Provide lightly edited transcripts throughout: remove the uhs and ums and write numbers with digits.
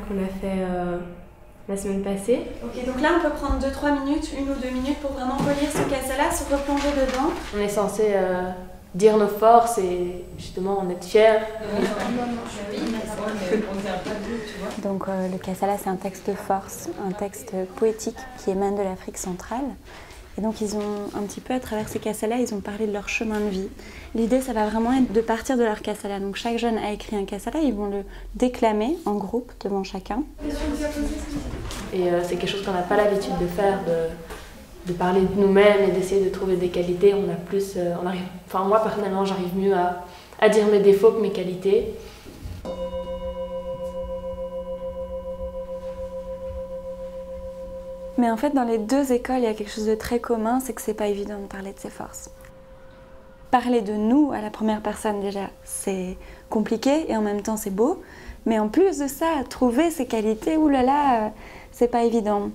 qu'on a fait la semaine passée. Ok, donc là on peut prendre 2-3 minutes, 1 ou 2 minutes pour vraiment relire ce cassala, se replonger dedans. On est censé dire nos forces et justement en être fiers. Donc le cassala c'est un texte de force, un texte poétique qui émane de l'Afrique centrale. Et donc ils ont un petit peu, à travers ces cassalas, ils ont parlé de leur chemin de vie. L'idée, ça va vraiment être de partir de leur cassala. Donc chaque jeune a écrit un cassala, ils vont le déclamer en groupe devant chacun. Et c'est quelque chose qu'on n'a pas l'habitude de faire, de parler de nous-mêmes et d'essayer de trouver des qualités. On a plus, enfin moi personnellement, j'arrive mieux à dire mes défauts que mes qualités. Mais en fait, dans les deux écoles, il y a quelque chose de très commun, c'est que c'est pas évident de parler de ses forces. Parler de nous à la première personne, déjà, c'est compliqué et en même temps, c'est beau. Mais en plus de ça, trouver ses qualités, oulala, c'est pas évident.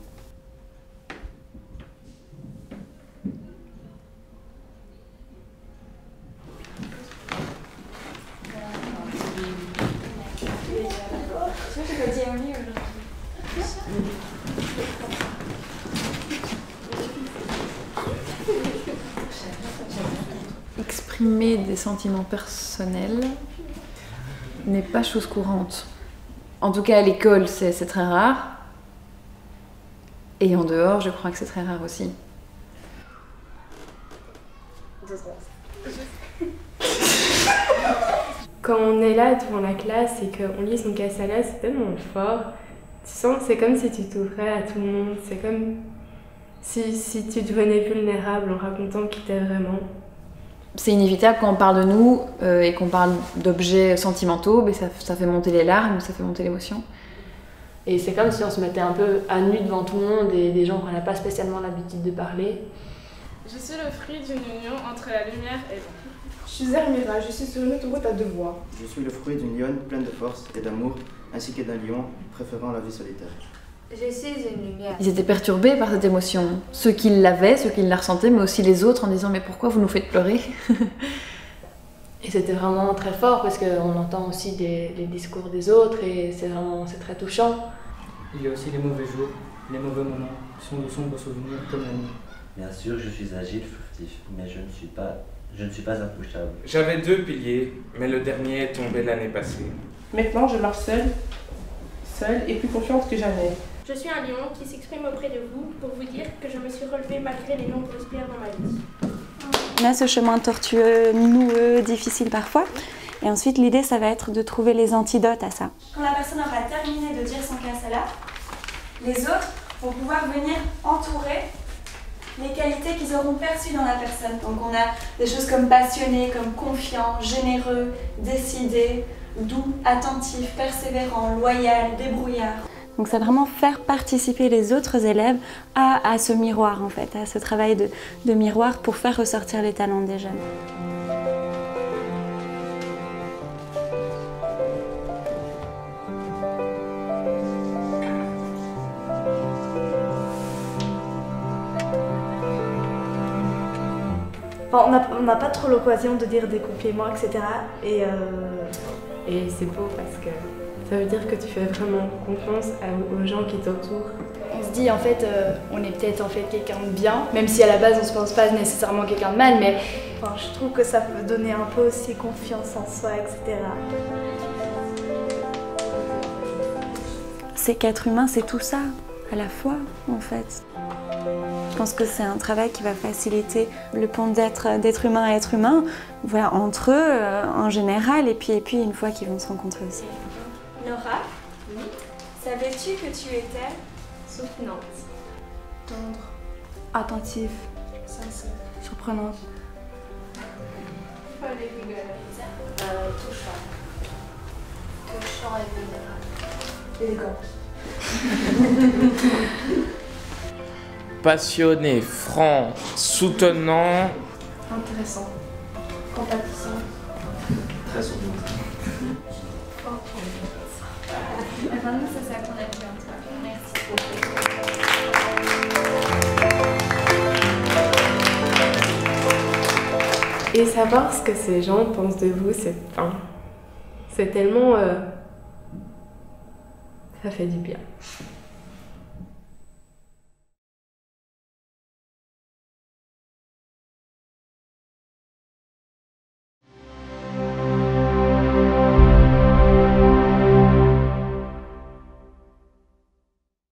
Exprimer des sentiments personnels n'est pas chose courante. En tout cas, à l'école, c'est très rare. Et en dehors, je crois que c'est très rare aussi. Quand on est là devant la classe et qu'on lit son cassala, c'est tellement fort. Tu sens que c'est comme si tu t'ouvrais à tout le monde. C'est comme si tu devenais vulnérable en racontant qui t'es vraiment. C'est inévitable quand on parle de nous et qu'on parle d'objets sentimentaux, mais ça fait monter les larmes, ça fait monter l'émotion. Et c'est comme si on se mettait un peu à nu devant tout le monde et des gens qu'on n'a pas spécialement l'habitude de parler. Je suis le fruit d'une union entre la lumière et l'ombre. Je suis Zermira, je suis sur une autoroute à 2 voies. Je suis le fruit d'une lionne pleine de force et d'amour, ainsi que d'un lion préférant la vie solitaire. Je suis une lumière. Ils étaient perturbés par cette émotion. Ceux qui l'avaient, ceux qui la ressentaient, mais aussi les autres en disant « mais pourquoi vous nous faites pleurer ?» Et c'était vraiment très fort parce qu'on entend aussi les discours des autres et c'est très touchant. Il y a aussi les mauvais jours, les mauvais moments, sont de sombres souvenirs comme la nuit. Bien sûr, je suis agile, furtif, mais je ne suis pas intouchable. J'avais 2 piliers, mais le dernier est tombé l'année passée. Maintenant, je marche seule et plus confiante que jamais. Je suis un lion qui s'exprime auprès de vous pour vous dire que je me suis relevée malgré les nombreuses pierres dans ma vie. On a ce chemin tortueux, noueux, difficile parfois. Et ensuite, l'idée, ça va être de trouver les antidotes à ça. Quand la personne aura terminé de dire son cassala, les autres vont pouvoir venir entourer les qualités qu'ils auront perçues dans la personne. Donc on a des choses comme passionné, comme confiant, généreux, décidé, doux, attentif, persévérant, loyal, débrouillard. Donc c'est vraiment faire participer les autres élèves à ce miroir en fait, à ce travail de miroir pour faire ressortir les talents des jeunes. Enfin, on n'a pas trop l'occasion de dire des compliments, etc. Et c'est beau parce que ça veut dire que tu fais vraiment confiance aux gens qui t'entourent. On se dit en fait, on est peut-être en fait quelqu'un de bien, même si à la base on se pense pas nécessairement quelqu'un de mal, mais enfin, je trouve que ça peut donner un peu aussi confiance en soi, etc. C'est qu'être humain, c'est tout ça, à la fois, en fait. Je pense que c'est un travail qui va faciliter le pont d'être humain à être humain, voilà, entre eux en général, et puis une fois qu'ils vont se rencontrer aussi. Nora, oui. Savais-tu que tu étais soutenante, tendre, attentive, sincère, surprenante, touchant, touchant et vulnérable, élégante, Passionné, franc, soutenant, intéressant, compatissant, Très soutenant. Maintenant, c'est ça qu'on a vu en toi. Merci beaucoup. Et savoir ce que ces gens pensent de vous, c'est tellement... Ça fait du bien.